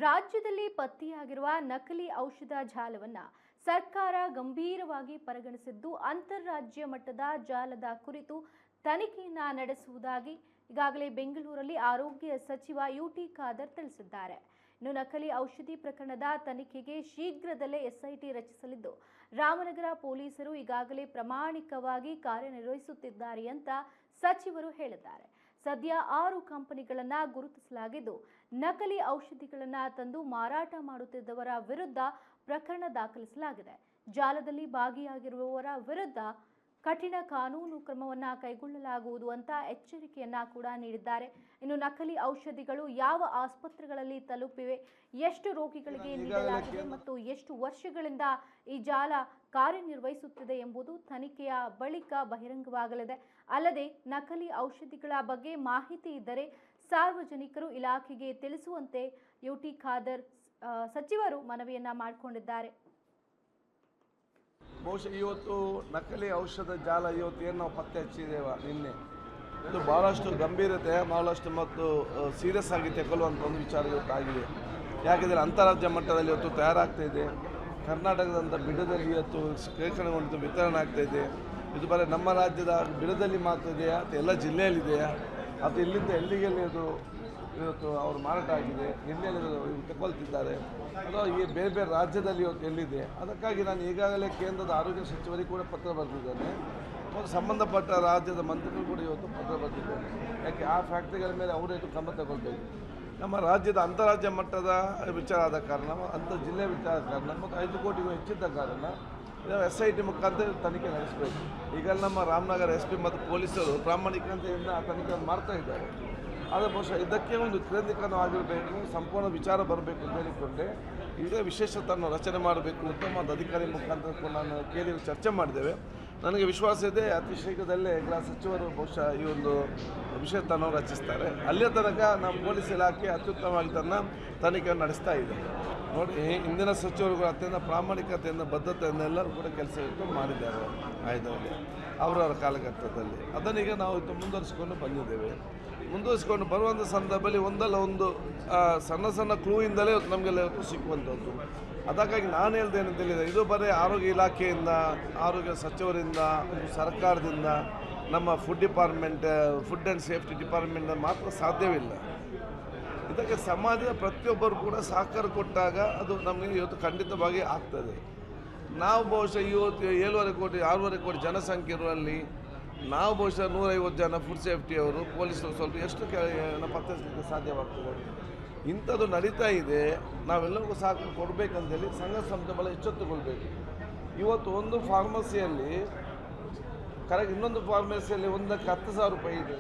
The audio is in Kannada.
ರಾಜ್ಯದಲ್ಲಿ ಪತ್ತೆಯಾಗಿರುವ ನಕಲಿ ಔಷಧ ಜಾಲವನ್ನು ಸರ್ಕಾರ ಗಂಭೀರವಾಗಿ ಪರಿಗಣಿಸಿದ್ದು ಅಂತಾರಾಜ್ಯ ಮಟ್ಟದ ಜಾಲದ ಕುರಿತು ತನಿಖೆಯನ್ನ ನಡೆಸುವುದಾಗಿ ಈಗಾಗಲೇ ಬೆಂಗಳೂರಲ್ಲಿ ಆರೋಗ್ಯ ಸಚಿವ ಯುಟಿ ಖಾದರ್ ತಿಳಿಸಿದ್ದಾರೆ. ಇನ್ನು ನಕಲಿ ಔಷಧಿ ಪ್ರಕರಣದ ತನಿಖೆಗೆ ಶೀಘ್ರದಲ್ಲೇ ಎಸ್ಐಟಿ ರಚಿಸಲಿದ್ದು ರಾಮನಗರ ಪೊಲೀಸರು ಈಗಾಗಲೇ ಪ್ರಾಮಾಣಿಕವಾಗಿ ಕಾರ್ಯನಿರ್ವಹಿಸುತ್ತಿದ್ದಾರೆ ಅಂತ ಸಚಿವರು ಹೇಳಿದ್ದಾರೆ. ಸದ್ಯ 6 ಕಂಪನಿಗಳನ್ನು ಗುರುತಿಸಲಾಗಿದ್ದು ನಕಲಿ ಔಷಧಿಗಳನ್ನು ತಂದು ಮಾರಾಟ ಮಾಡುತ್ತಿದ್ದವರ ವಿರುದ್ಧ ಪ್ರಕರಣ ದಾಖಲಿಸಲಾಗಿದೆ. ಜಾಲದಲ್ಲಿ ಭಾಗಿಯಾಗಿರುವವರ ವಿರುದ್ಧ ಕಠಿಣ ಕಾನೂನು ಕ್ರಮವನ್ನು ಕೈಗೊಳ್ಳಲಾಗುವುದು ಅಂತ ಎಚ್ಚರಿಕೆಯನ್ನ ಕೂಡ ನೀಡಿದ್ದಾರೆ. ಇನ್ನು ನಕಲಿ ಔಷಧಿಗಳು ಯಾವ ಆಸ್ಪತ್ರೆಗಳಲ್ಲಿ ತಲುಪಿವೆ, ಎಷ್ಟು ರೋಗಿಗಳಿಗೆ ನೀಡಲಾಗಿದೆ ಮತ್ತು ಎಷ್ಟು ವರ್ಷಗಳಿಂದ ಈ ಜಾಲ ಕಾರ್ಯನಿರ್ವಹಿಸುತ್ತಿದೆ ಎಂಬುದು ತನಿಖೆಯ ಬಳಿಕ ಬಹಿರಂಗವಾಗಲಿದೆ. ಅಲ್ಲದೆ ನಕಲಿ ಔಷಧಿಗಳ ಬಗ್ಗೆ ಮಾಹಿತಿ ಇದ್ದರೆ ಸಾರ್ವಜನಿಕರು ಇಲಾಖೆಗೆ ತಿಳಿಸುವಂತೆ ಯುಟಿ ಖಾದರ್ ಸಚಿವರು ಮನವಿಯನ್ನ ಮಾಡಿಕೊಂಡಿದ್ದಾರೆ. ಬಹುಶಃ ಇವತ್ತು ನಕಲಿ ಔಷಧ ಜಾಲ ಇವತ್ತು ಏನು ನಾವು ಪತ್ತೆ ಹಚ್ಚಿದ್ದೇವೆ ನಿನ್ನೆ, ಇದು ಭಾಳಷ್ಟು ಗಂಭೀರತೆ, ಭಾಳಷ್ಟು ಮತ್ತು ಸೀರಿಯಸ್ ಆಗಿ ತೆಗೊಳ್ಳುವಂಥ ಒಂದು ವಿಚಾರ ಇವತ್ತಾಗಿದೆ. ಯಾಕೆಂದರೆ ಅಂತಾರಾಜ್ಯ ಮಟ್ಟದಲ್ಲಿ ಇವತ್ತು ತಯಾರಾಗ್ತಾ ಇದೆ. ಕರ್ನಾಟಕದಂಥ ಬಿಡದಲ್ಲಿ ಇವತ್ತು ಶೇಖರಣೆಗೊಂಡು ವಿತರಣೆ ಆಗ್ತಾಯಿದೆ. ಇದು ಬರೀ ನಮ್ಮ ರಾಜ್ಯದ ಬಿಡದಲ್ಲಿ ಮಾತ್ರ ಇದೆಯಾ ಅಥವಾ ಎಲ್ಲ ಜಿಲ್ಲೆಯಲ್ಲಿದೆಯಾ ಅಥವಾ ಇಲ್ಲಿಂದ ಎಲ್ಲಿಗೆಲ್ಲಿ ಅದು ಇವತ್ತು ಅವರು ಮಾರಾಟ ಆಗಿದೆ, ಎಲ್ಲೆಲ್ಲಿ ತಗೊಳ್ತಿದ್ದಾರೆ ಅಥವಾ ಈ ಬೇರೆ ಬೇರೆ ರಾಜ್ಯದಲ್ಲಿ ಇವತ್ತು ಎಲ್ಲಿದೆ. ಅದಕ್ಕಾಗಿ ನಾನು ಈಗಾಗಲೇ ಕೇಂದ್ರದ ಆರೋಗ್ಯ ಸಚಿವರಿಗೆ ಕೂಡ ಪತ್ರ ಬರೆದಿದ್ದೇನೆ ಮತ್ತು ಸಂಬಂಧಪಟ್ಟ ರಾಜ್ಯದ ಮಂತ್ರಿಗಳು ಕೂಡ ಇವತ್ತು ಪತ್ರ ಬರೆದಿದ್ದೇನೆ. ಯಾಕೆ ಆ ಫ್ಯಾಕ್ಟ್ರಿಗಳ ಮೇಲೆ ಅವರೇನು ಕ್ರಮ ತಗೊಳ್ಬೇಕು. ನಮ್ಮ ರಾಜ್ಯದ ಅಂತಾರಾಜ್ಯ ಮಟ್ಟದ ವಿಚಾರ ಆದ ಕಾರಣ, ಅಂಥ ಜಿಲ್ಲೆ ವಿಚಾರ ಆದ ಕಾರಣ ಮತ್ತು 5 ಕೋಟಿಗೂ ಹೆಚ್ಚಿದ್ದ ಕಾರಣ SIT ಮುಖಾಂತರ ತನಿಖೆ ನಡೆಸಬೇಕು. ಈಗ ನಮ್ಮ ರಾಮನಗರ SP ಮತ್ತು ಪೊಲೀಸರು ಪ್ರಾಮಾಣಿಕತೆಯಿಂದ ಆ ತನಿಖೆಯನ್ನು ಮಾಡ್ತಾ ಇದ್ದಾರೆ. ಆದರೆ ಬಹುಶಃ ಇದಕ್ಕೆ ಒಂದು ಕೇಂದ್ರೀಕರಣವಾಗಿರಬೇಕು, ಸಂಪೂರ್ಣ ವಿಚಾರ ಬರಬೇಕು ಅಂತ ಹೇಳಿಕೊಂಡೆ ಈಗ ವಿಶೇಷ ತಂಡ ರಚನೆ ಮಾಡಬೇಕು. ಉತ್ತಮವಾದ ಅಧಿಕಾರಿ ಮುಖಾಂತರ ನಾನು ಕೇಳಿ ಚರ್ಚೆ ಮಾಡಿದ್ದೇವೆ. ನನಗೆ ವಿಶ್ವಾಸ ಇದೆ ಅತಿ ಶೀಘ್ರದಲ್ಲೇ ಗೃಹ ಸಚಿವರು ಬಹುಶಃ ಈ ಒಂದು ವಿಶೇಷ ತಂಡವನ್ನು ರಚಿಸ್ತಾರೆ. ಅಲ್ಲಿಯ ತನಕ ನಮ್ಮ ಪೊಲೀಸ್ ಇಲಾಖೆ ಅತ್ಯುತ್ತಮವಾಗಿ ತನ್ನ ತನಿಖೆಯನ್ನು ನಡೆಸ್ತಾ ಇದೆ. ನೋಡಿ, ಇಂದಿನ ಸಚಿವರುಗಳು ಅತ್ಯಂತ ಪ್ರಾಮಾಣಿಕತೆಯಿಂದ ಬದ್ಧತೆಯಿಂದ ಎಲ್ಲರೂ ಕೂಡ ಕೆಲಸ ಮಾಡಿದ್ದಾರೆ ಆಯ್ದಲ್ಲಿ ಅವರವರ ಕಾಲಘಟ್ಟದಲ್ಲಿ. ಅದನ್ನೀಗ ನಾವು ಮುಂದುವರಿಸಿಕೊಂಡು ಬಂದಿದ್ದೇವೆ. ಮುಂದುವರಿಸಿಕೊಂಡು ಬರುವಂಥ ಸಂದರ್ಭದಲ್ಲಿ ಒಂದಲ್ಲ ಒಂದು ಸಣ್ಣ ಸಣ್ಣ ಕ್ಲೂಯಿಂದಲೇ ನಮಗೆಲ್ಲ ಸಿಕ್ಕುವಂಥದ್ದು. ಅದಕ್ಕಾಗಿ ನಾನು ಹೇಳ್ದೆ ಏನಂತ ಹೇಳಿದರೆ, ಇದು ಬರೀ ಆರೋಗ್ಯ ಇಲಾಖೆಯಿಂದ, ಆರೋಗ್ಯ ಸಚಿವರಿಂದ, ಸರ್ಕಾರದಿಂದ, ನಮ್ಮ food department, food and safety department ಮಾತ್ರ ಸಾಧ್ಯವಿಲ್ಲ. ಇದಕ್ಕೆ ಸಮಾಜದ ಪ್ರತಿಯೊಬ್ಬರು ಕೂಡ ಸಹಕಾರ ಕೊಟ್ಟಾಗ ಅದು ನಮಗೆ ಇವತ್ತು ಖಂಡಿತವಾಗಿ ಆಗ್ತದೆ. ನಾವು ಬಹುಶಃ ಇವತ್ತು 6.5 ಕೋಟಿ ಜನಸಂಖ್ಯೆ ಇರುವಲ್ಲಿ ನಾವು ಬಹುಶಃ 150 ಜನ ಫುಡ್ ಸೇಫ್ಟಿಯವರು, ಪೊಲೀಸರು ಸ್ವಲ್ಪ ಎಷ್ಟು ಪತ್ತೆ ಸಾಧ್ಯವಾಗ್ತದೆ. ಇಂಥದ್ದು ನಡೀತಾ ಇದೆ. ನಾವೆಲ್ಲರಿಗೂ ಸಹಕಾರ ಕೊಡಬೇಕಂತೇಳಿ ಸಂಘ ಸಂಸ್ಥೆಗಳ ಎಚ್ಚೆತ್ತುಕೊಳ್ಬೇಕು. ಇವತ್ತು ಒಂದು ಫಾರ್ಮಸಿಯಲ್ಲಿ ಕರೆಕ್ಟ್ ಇನ್ನೊಂದು ಫಾರ್ಮಸಿಯಲ್ಲಿ ಒಂದಕ್ಕೆ 10,000 ರೂಪಾಯಿ ಇದೆ.